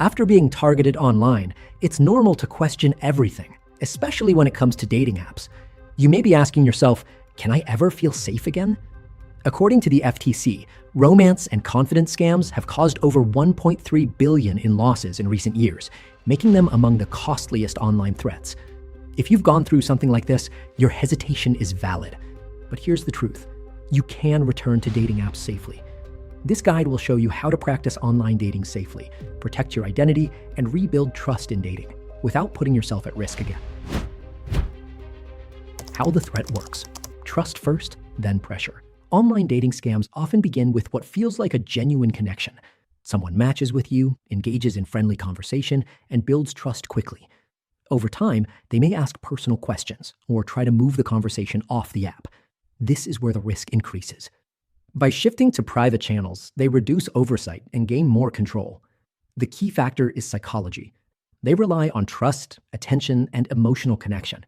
After being targeted online, it's normal to question everything, especially when it comes to dating apps. You may be asking yourself, can I ever feel safe again? According to the FTC, romance and confidence scams have caused over $1.3 billion in losses in recent years, making them among the costliest online threats. If you've gone through something like this, your hesitation is valid. But here's the truth. You can return to dating apps safely. This guide will show you how to practice online dating safely, protect your identity, and rebuild trust in dating without putting yourself at risk again. How the threat works. Trust first, then pressure. Online dating scams often begin with what feels like a genuine connection. Someone matches with you, engages in friendly conversation, and builds trust quickly. Over time, they may ask personal questions or try to move the conversation off the app. This is where the risk increases. By shifting to private channels, they reduce oversight and gain more control. The key factor is psychology. They rely on trust, attention, and emotional connection.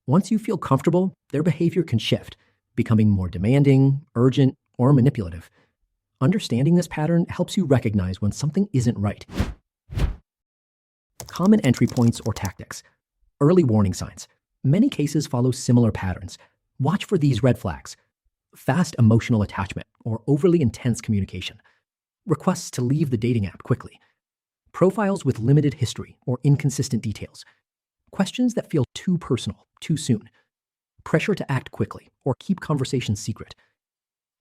Once you feel comfortable, their behavior can shift, becoming more demanding, urgent, or manipulative. Understanding this pattern helps you recognize when something isn't right. Common entry points or tactics. Early warning signs. Many cases follow similar patterns. Watch for these red flags. Fast emotional attachment or overly intense communication. Requests to leave the dating app quickly. Profiles with limited history or inconsistent details. Questions that feel too personal, too soon. Pressure to act quickly or keep conversations secret.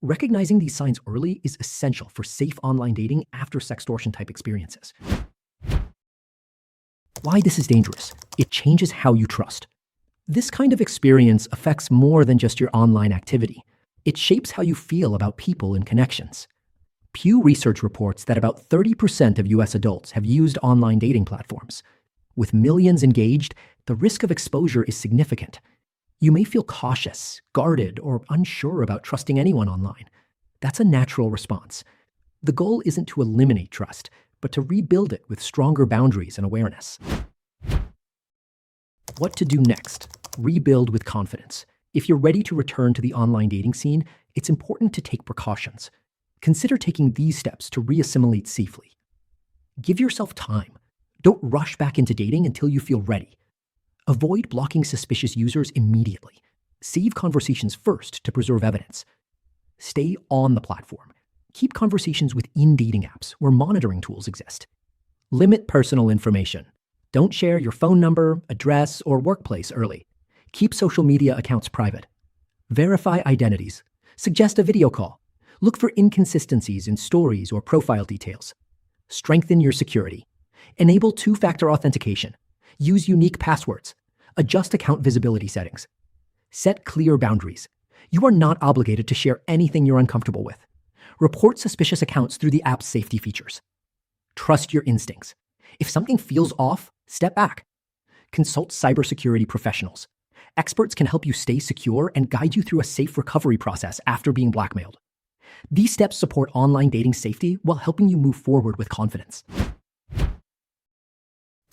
Recognizing these signs early is essential for safe online dating after sextortion type experiences. Why this is dangerous. It changes how you trust. This kind of experience affects more than just your online activity. It shapes how you feel about people and connections. Pew Research reports that about 30% of US adults have used online dating platforms. With millions engaged, the risk of exposure is significant. You may feel cautious, guarded, or unsure about trusting anyone online. That's a natural response. The goal isn't to eliminate trust, but to rebuild it with stronger boundaries and awareness. What to do next? Rebuild with confidence. If you're ready to return to the online dating scene, it's important to take precautions. Consider taking these steps to re-assimilate safely. Give yourself time. Don't rush back into dating until you feel ready. Avoid blocking suspicious users immediately. Save conversations first to preserve evidence. Stay on the platform. Keep conversations within dating apps where monitoring tools exist. Limit personal information. Don't share your phone number, address, or workplace early. Keep social media accounts private. Verify identities. Suggest a video call. Look for inconsistencies in stories or profile details. Strengthen your security. Enable two-factor authentication. Use unique passwords. Adjust account visibility settings. Set clear boundaries. You are not obligated to share anything you're uncomfortable with. Report suspicious accounts through the app's safety features. Trust your instincts. If something feels off, step back. Consult cybersecurity professionals. Experts can help you stay secure and guide you through a safe recovery process after being blackmailed. These steps support online dating safety while helping you move forward with confidence.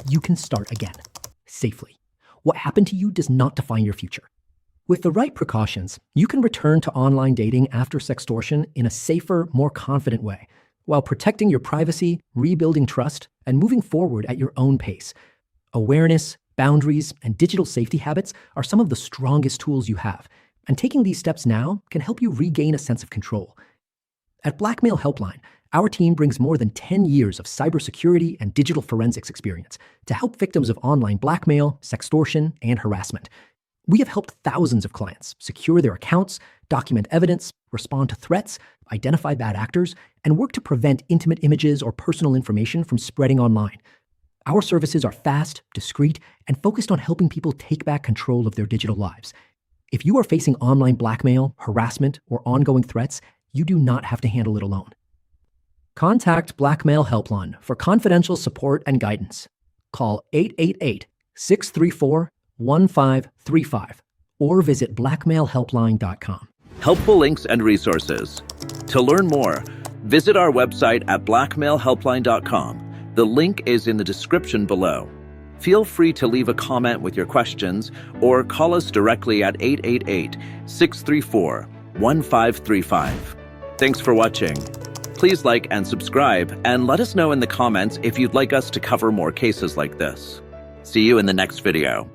You can start again, safely. What happened to you does not define your future. With the right precautions, you can return to online dating after sextortion in a safer, more confident way, while protecting your privacy, rebuilding trust, and moving forward at your own pace. Awareness, boundaries, and digital safety habits are some of the strongest tools you have, and taking these steps now can help you regain a sense of control. At Blackmail HelpLine, our team brings more than 10 years of cybersecurity and digital forensics experience to help victims of online blackmail, sextortion, and harassment. We have helped thousands of clients secure their accounts, document evidence, respond to threats, identify bad actors, and work to prevent intimate images or personal information from spreading online. Our services are fast, discreet, and focused on helping people take back control of their digital lives. If you are facing online blackmail, harassment, or ongoing threats, you do not have to handle it alone. Contact Blackmail HelpLine for confidential support and guidance. Call 888-634-1535 or visit blackmailhelpline.com. Helpful links and resources. To learn more, visit our website at blackmailhelpline.com. The link is in the description below. Feel free to leave a comment with your questions or call us directly at 888-634-1535. Thanks for watching. Please like and subscribe, and let us know in the comments if you'd like us to cover more cases like this. See you in the next video.